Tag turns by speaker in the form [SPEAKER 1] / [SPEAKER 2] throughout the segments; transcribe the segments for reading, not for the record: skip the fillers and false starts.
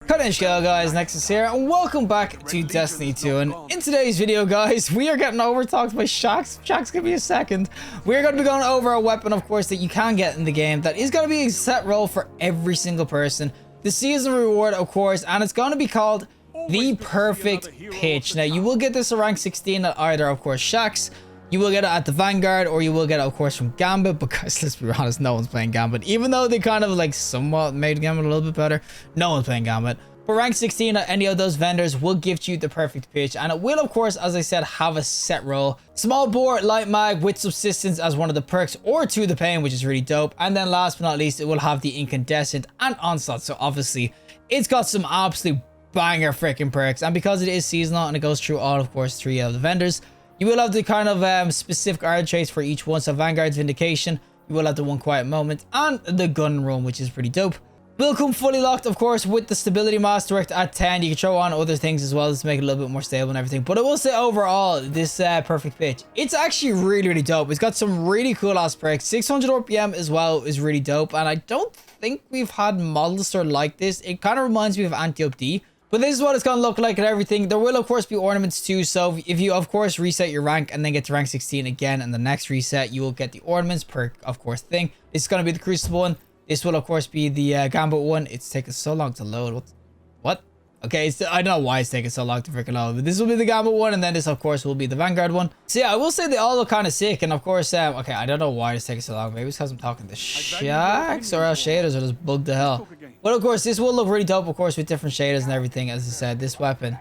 [SPEAKER 1] Konnichiwa guys, Nexas here, and welcome back to Destiny 2. And in today's video, guys, we are getting overtalked by Shax. Shax, give me a second. We're going to be going over a weapon, of course, that you can get in the game that is going to be a set role for every single person. The season reward, of course, and it's going to be called the Perfect Pitch. Now, you will get this at rank 16 at either, of course, Shax. You will get it at the Vanguard, or you will get it, of course, from Gambit, because let's be honest, no one's playing Gambit. Even though they kind of like somewhat made Gambit a little bit better, no one's playing Gambit. But rank 16 at any of those vendors will gift you the Perfect Pitch, and it will, of course, as I said, have a set role. Small bore, light mag with subsistence as one of the perks, or to the pain, which is really dope. And then last but not least, it will have the incandescent and onslaught. So obviously, it's got some absolute banger freaking perks, and because it is seasonal and it goes through all, of course, 3 of the vendors, you will have the kind of specific art traits for each one. So Vanguard's Vindication, you will have the One Quiet Moment, and the Gun Run, which is pretty dope. Will come fully locked, of course, with the Stability Mass Direct at 10. You can throw on other things as well to make it a little bit more stable and everything. But I will say overall, this Perfect Pitch, it's actually really, really dope. It's got some really cool ass perks. 600 RPM as well is really dope. And I don't think we've had models sort of like this. It kind of reminds me of Anti-Up D. But this is what it's going to look like and everything. There will, of course, be ornaments too. So if you, of course, reset your rank and then get to rank 16 again, and the next reset, you will get the ornaments per, of course, thing. It's going to be the Crucible one. This will, of course, be the Gambit one. It's taken so long to load. What? Okay, I don't know why it's taking so long to freaking load. But this will be the Gambit one, and then this, of course, will be the Vanguard one. So yeah, I will say they all look kind of sick. And of course, okay, I don't know why it's taking so long. Maybe it's because I'm talking to Shax, or else shaders are just bugged to hell. But of course, this will look really dope, of course, with different shaders and everything. As I said, this weapon,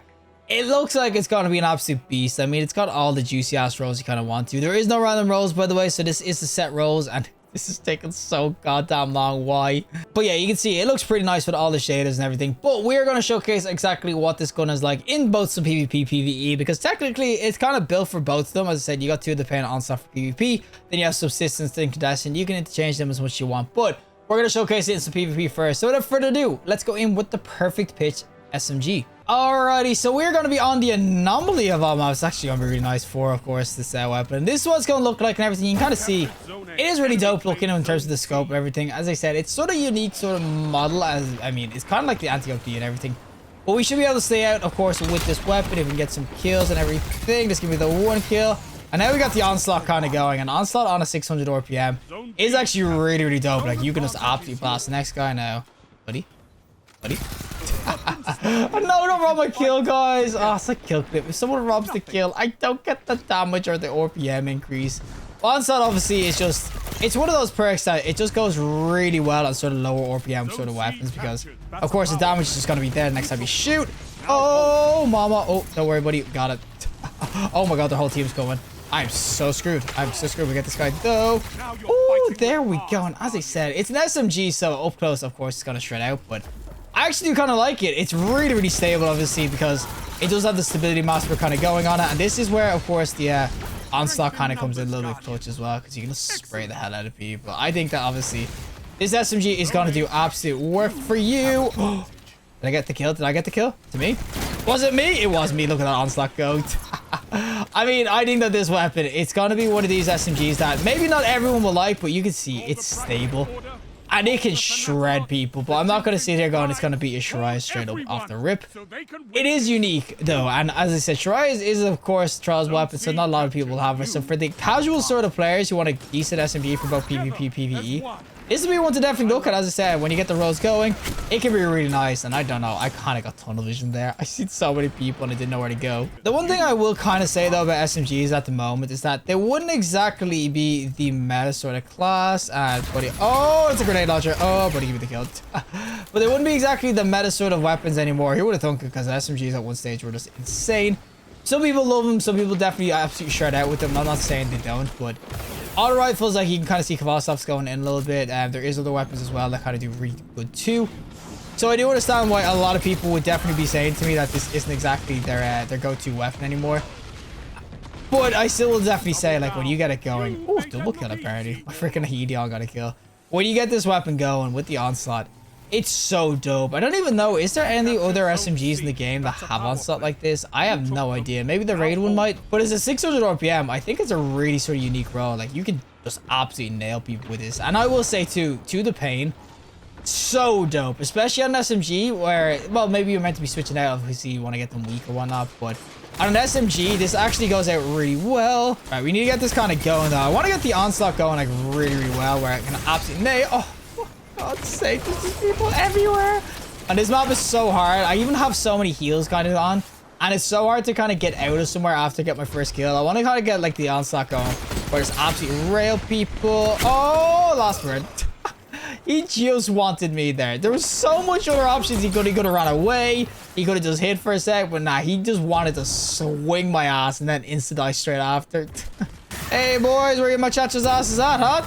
[SPEAKER 1] it looks like it's going to be an absolute beast. I mean, it's got all the juicy ass rolls you kind of want to. There is no random rolls, by the way, so this is the set rolls, and this is taking so goddamn long. Why? But yeah, you can see it looks pretty nice with all the shaders and everything. But we're going to showcase exactly what this gun is like in both some PvP, PvE, because technically it's kind of built for both of them. As I said, you got 2 of the pain onslaught for PvP, then you have subsistence and incandescent. You can interchange them as much as you want, but we're going to showcase it in some PvP first. So without further ado, let's go in with the Perfect Pitch SMG. Alrighty, so we're going to be on the Anomaly of all maps. It's actually going to be really nice for, of course, this weapon. This is what it's going to look like and everything. You can kind of see it is really dope looking in terms of the scope and everything. As I said, it's sort of unique sort of model. As I mean, it's kind of like the Anti-Up D and everything. But we should be able to stay out, of course, with this weapon if we can get some kills and everything. This can be the 1 kill. And now we got the Onslaught kind of going. And Onslaught on a 600 RPM is actually really, really dope. Like, you can just absolutely blast the next guy now. Buddy? Buddy? No, don't rob my kill, guys. Oh, it's a kill clip. If someone robs the kill, I don't get the damage or the RPM increase. Onslaught, obviously, is just, it's one of those perks that it just goes really well on sort of lower RPM sort of weapons, because, of course, the damage is just going to be there next time you shoot. Oh, mama. Oh, don't worry, buddy. Got it. Oh, my God, the whole team's coming. I'm so screwed. I'm so screwed. We get this guy, though. Oh, there we go. And as I said, it's an SMG, so up close, of course, it's going to shred out, but I actually do kind of like it. It's really, really stable, obviously, because it does have the Stability Master kind of going on it. And this is where, of course, the Onslaught kind of comes in a little bit clutch as well, because you can just spray the hell out of people. I think that, obviously, this SMG is going to do absolute work for you. Did I get the kill? Did I get the kill? To me? Was it me? It was me. Look at that Onslaught go. I mean, I think that this weapon, it's going to be one of these SMGs that maybe not everyone will like, but you can see it's stable. And it can shred people, but I'm not going to sit here going it's going to beat a Shariah straight up off the rip. It is unique, though, and as I said, Shariah is, of course, Trials weapon, so not a lot of people will have it. So for the casual sort of players who want a decent SMG for both PvP, PvE, this will be one to definitely look at. As I said, when you get the rolls going, it can be really nice. And I don't know, I kind of got tunnel vision there. I see so many people and I didn't know where to go. The one thing I will kind of say, though, about SMGs at the moment is that they wouldn't exactly be the meta sort of class. Buddy, oh, it's a grenade launcher. Oh, buddy, give me the kill. But they wouldn't be exactly the meta sort of weapons anymore. Who would have thunk it? Because SMGs at one stage were just insane. Some people love them. Some people definitely absolutely shred out with them. I'm not saying they don't, but all the rifles, like, you can kind of see Kvalstov's going in a little bit. There is other weapons as well that kind of do really good too. So I do understand why a lot of people would definitely be saying to me that this isn't exactly their go-to weapon anymore. But I still will definitely say, like, when you get it going, oh, double kill apparently. My freaking Heedion got a kill. When you get this weapon going with the Onslaught, it's so dope. I don't even know, is there any other SMGs in the game that have Onslaught like this? I have no idea. Maybe the raid one might, but as a 600 RPM, I think it's a really sort of unique role. Like, you can just absolutely nail people with this. And I will say too, to the pain, so dope, especially on an SMG where, well, maybe you're meant to be switching out. Obviously, you want to get them weak or whatnot, but on an SMG, this actually goes out really well. All right, we need to get this kind of going, though. I want to get the onslaught going, like, really, really well, where I can absolutely nail. Oh, for God's sake, there's just people everywhere. And this map is so hard. I even have so many heals kind of on, and it's so hard to kind of get out of somewhere after I get my first kill. I want to kind of get, like, the onslaught going, where there's absolutely rail people. Oh, last word. He just wanted me there. There was so much other options. He could have run away. He could have just hit for a sec, but nah, he just wanted to swing my ass and then insta-die straight after. Hey, boys, where your muchachos' asses at, huh?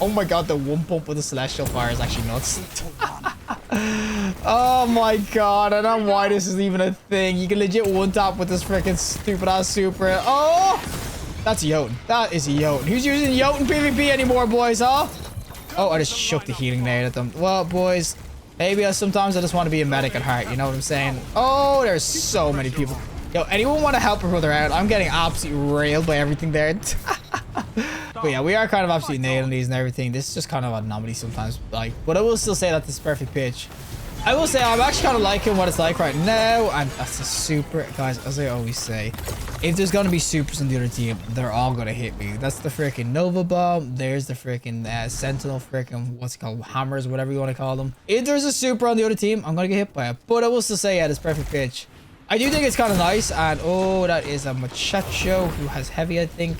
[SPEAKER 1] Oh my God, the one pump with the Celestial Fire is actually nuts. Oh my God, I don't know why this is even a thing. You can legit one-tap with this freaking stupid-ass super. Oh, that's a Jotun. That is a Jotun. Who's using Jotun PvP anymore, boys, huh? Oh, I just shook the healing nade at them. Well, boys, maybe sometimes I just want to be a medic at heart. You know what I'm saying? Oh, there's so many people. Yo, anyone want to help a brother out? I'm getting absolutely railed by everything there. But yeah, we are kind of absolutely nailing these and everything. This is just kind of an anomaly sometimes. Like, but I will still say that this is perfect pitch. I will say I'm actually kind of liking what it's like right now. And that's a super, guys, as I always say, if there's going to be supers on the other team, they're all going to hit me. That's the freaking Nova Bomb. There's the freaking Sentinel freaking, what's it called? Hammers, whatever you want to call them. If there's a super on the other team, I'm going to get hit by it. But I will still say, yeah, this perfect pitch. I do think it's kind of nice. And oh, that is a muchacho who has heavy, I think.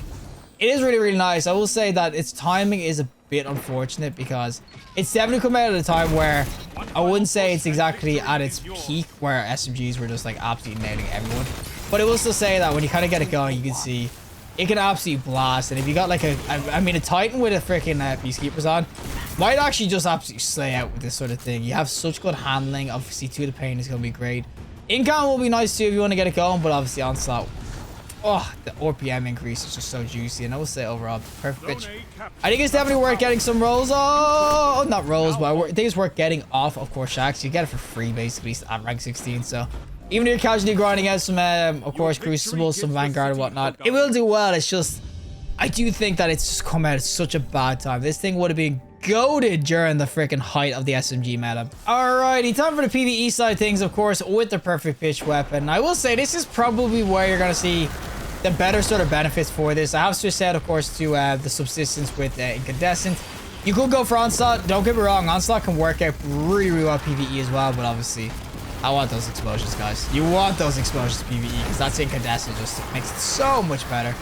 [SPEAKER 1] It is really, really nice. I will say that its timing is a bit unfortunate because it's definitely come out at a time where I wouldn't say it's exactly at its peak where SMGs were just like absolutely nailing everyone. But I will still say that when you kind of get it going, you can see it can absolutely blast. And if you got like I mean, a Titan with a freaking Peacekeepers on might actually just absolutely slay out with this sort of thing. You have such good handling. Obviously, 2 of the pain is going to be great. Income will be nice too if you want to get it going, but obviously onslaught. Oh, the RPM increase is just so juicy, and I will say overall, perfect pitch. I think it's definitely worth getting some rolls. Oh, not rolls, but I think it's worth getting off, of course, Shacks. You get it for free, basically, at rank 16, so even if you're casually grinding out some, of course, Crucibles, some Vanguard and whatnot, it will do well. It's just, I do think that it's just come out at such a bad time. This thing would have been goated during the freaking height of the SMG meta. Alrighty, time for the PvE side of things, of course, with the perfect pitch weapon. I will say this is probably where you're going to see the better sort of benefits for this. I have switched out, of course, to the subsistence with incandescent. You could go for onslaught. Don't get me wrong, onslaught can work out really, really well PvE as well, but obviously I want those explosions, guys. You want those explosions PvE because that's incandescent, just makes it so much better.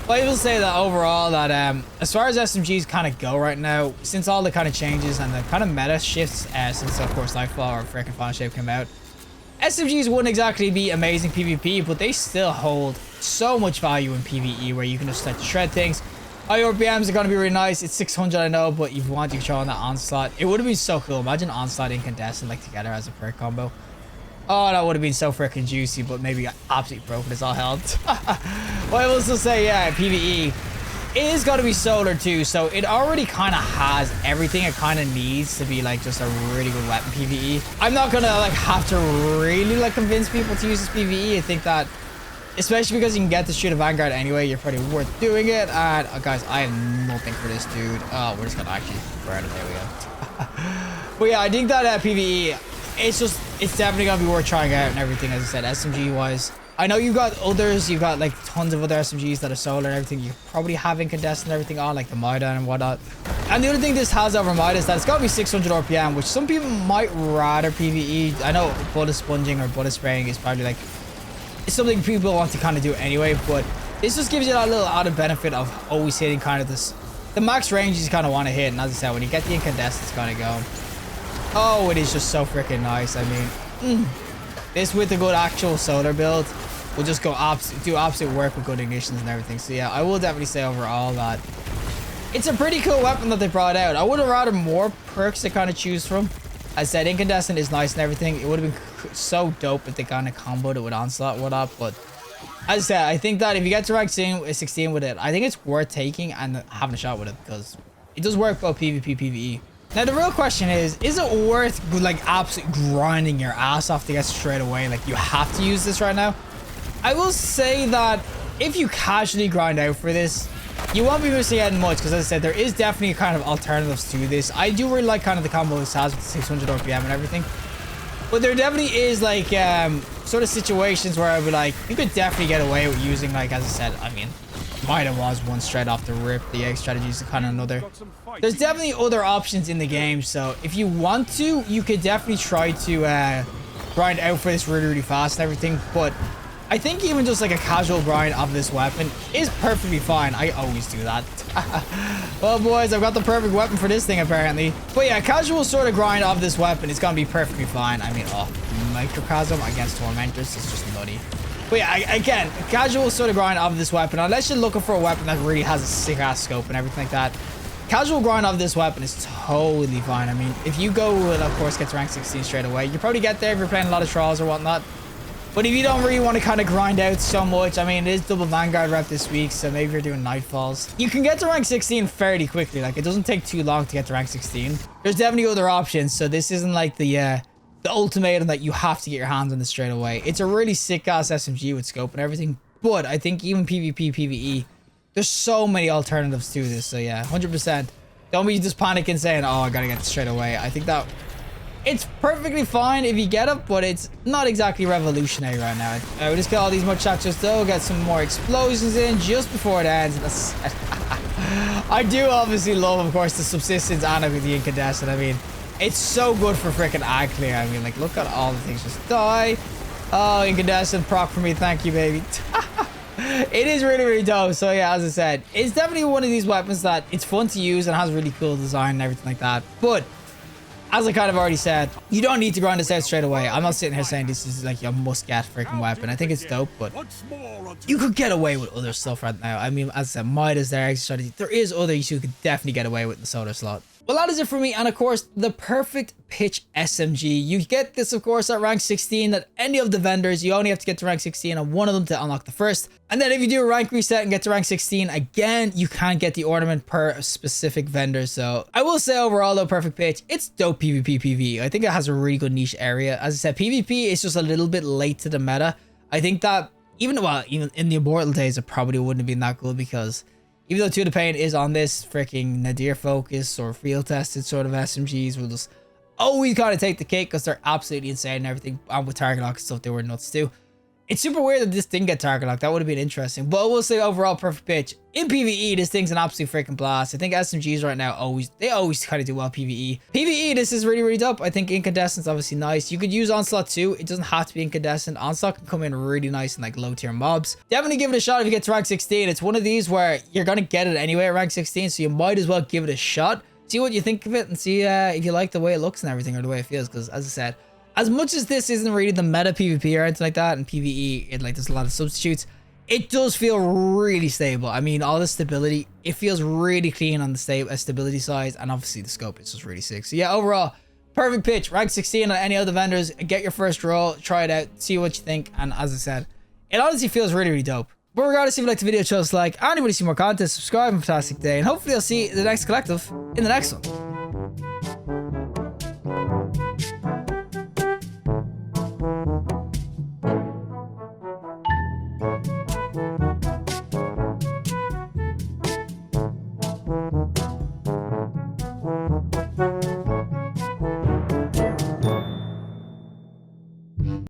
[SPEAKER 1] But I will say that overall that as far as SMGs kind of go right now, since all the kind of changes and the kind of meta shifts since, of course, Nightfall or freaking Final Shape came out, SMGs wouldn't exactly be amazing PvP, but they still hold so much value in PvE where you can just start to shred things. High RPMs are going to be really nice. It's 600, I know, but you want to control on that onslaught. It would have been so cool. Imagine onslaught incandescent like together as a perk combo. Oh, that would have been so freaking juicy, but maybe absolutely broken as all hell. Well, I will still say, yeah, PvE is going to be solar too, so it already kind of has everything it kind of needs to be like just a really good weapon PvE. I'm not going to like have to really like convince people to use this PvE. I think that, especially because you can get to shoot a Vanguard anyway, you're probably worth doing it. And guys, I have nothing for this dude. Oh, we're just going to actually burn him. There we go. But yeah, I think that PvE, it's definitely going to be worth trying out and everything, as I said, SMG wise. I know you've got others, you've got like tons of other SMGs that are solar and everything. You probably have incandescent and everything on, like the Mida and whatnot. And the other thing this has over Mida is that it's got to be 600 RPM, which some people might rather PvE. I know bullet sponging or bullet spraying is probably like, it's something people want to kind of do anyway, but this just gives you that little added benefit of always hitting kind of this, the max range you kind of want to hit. And as I said, when you get the incandescence kind of going, oh, it is just so freaking nice. I mean, this with a good actual solar build will just go do absolute work with good ignitions and everything. So yeah, I will definitely say overall that it's a pretty cool weapon that they brought out. I would have rather more perks to kind of choose from. As I said, incandescent is nice and everything. It would have been so dope if they kind of comboed it with onslaught and whatnot. But as I said, I think that if you get to rank 16 with it, I think it's worth taking and having a shot with it because it does work both PvP, PvE. Now, the real question is it worth like absolutely grinding your ass off to get straight away? Like, you have to use this right now? I will say that if you casually grind out for this, you won't be missing out on much because, as I said, there is definitely kind of alternatives to this. I do really like kind of the combo this has with the 600 RPM and everything. But there definitely is like sort of situations where I'd be like, you could definitely get away with using, like, as I said, I mean, Mida was one straight off the rip. The egg strategy is kind of another. There's definitely other options in the game. So if you want to, you could definitely try to grind out for this really, really fast and everything. But I think even just like a casual grind of this weapon is perfectly fine. I always do that. Well, boys, I've got the perfect weapon for this thing, apparently. But yeah, casual sort of grind of this weapon is going to be perfectly fine. I mean, oh, Microcosm against Tormentors is just nutty. But yeah, again, casual sort of grind of this weapon, unless you're looking for a weapon that really has a sick-ass scope and everything like that, casual grind of this weapon is totally fine. I mean, if you go and, of course, get to rank 16 straight away, you probably get there if you're playing a lot of trials or whatnot. But if you don't really want to kind of grind out so much, I mean, it is double Vanguard rep this week, so maybe you're doing Nightfalls. You can get to rank 16 fairly quickly. Like, it doesn't take too long to get to rank 16. There's definitely other options, so this isn't like the ultimatum that you have to get your hands on this straight away. It's a really sick-ass SMG with scope and everything, but I think even PvP, PvE, there's so many alternatives to this, so yeah, 100%. Don't be just panicking saying, oh, I gotta get this straight away. I think that it's perfectly fine if you get it, but it's not exactly revolutionary right now. We just get all these muchachos though, get some more explosions in just before it ends. That's I do obviously love, of course, the subsistence and with the incandescent. I mean, it's so good for freaking ag clear. I mean, like, look at all the things just die. Oh, incandescent proc for me, thank you, baby. It is really, really dope. So yeah, as I said, it's definitely one of these weapons that it's fun to use and has really cool design and everything like that. But as I kind of already said, you don't need to grind this out straight away. I'm not sitting here saying this is like your must-get freaking weapon. I think it's dope, but you could get away with other stuff right now. I mean, as I said, Midas there, extra strategy. There is others you could definitely get away with in the solar slot. Well, that is it for me, and of course, the perfect pitch SMG. You get this, of course, at rank 16 at any of the vendors. You only have to get to rank 16 on one of them to unlock the first. And then if you do a rank reset and get to rank 16, again, you can get the ornament per specific vendor. So I will say overall, though, perfect pitch, it's dope PvP, PvE. I think it has a really good niche area. As I said, PvP is just a little bit late to the meta. I think that even in the Immortal days, it probably wouldn't have been that good because even though 2 the Pain is on this freaking Nadir focus or field tested sort of SMGs, will just always kind of take the cake because they're absolutely insane and everything. And with target lock and stuff, they were nuts too. It's super weird that this didn't get target lock. That would have been interesting. But I will say overall, perfect pitch. In PvE, this thing's an absolute freaking blast. I think SMGs right now always kind of do well PvE. PvE, this is really, really dope. I think Incandescent's obviously nice. You could use Onslaught too. It doesn't have to be Incandescent. Onslaught can come in really nice in like low tier mobs. Definitely give it a shot if you get to rank 16. It's one of these where you're going to get it anyway at rank 16. So you might as well give it a shot. See what you think of it and see if you like the way it looks and everything or the way it feels. Because as I said, as much as this isn't really the meta PvP or anything like that, and PvE, there's a lot of substitutes, it does feel really stable. I mean, all the stability, it feels really clean on the stability side, and obviously the scope is just really sick. So yeah, overall, perfect pitch, rank 16 on any other vendors. Get your first roll, try it out, see what you think, and as I said, it honestly feels really, really dope. But regardless, if you like the video, show us a like. Anybody see more content, subscribe, and fantastic day, and hopefully I'll see the next collective in the next one.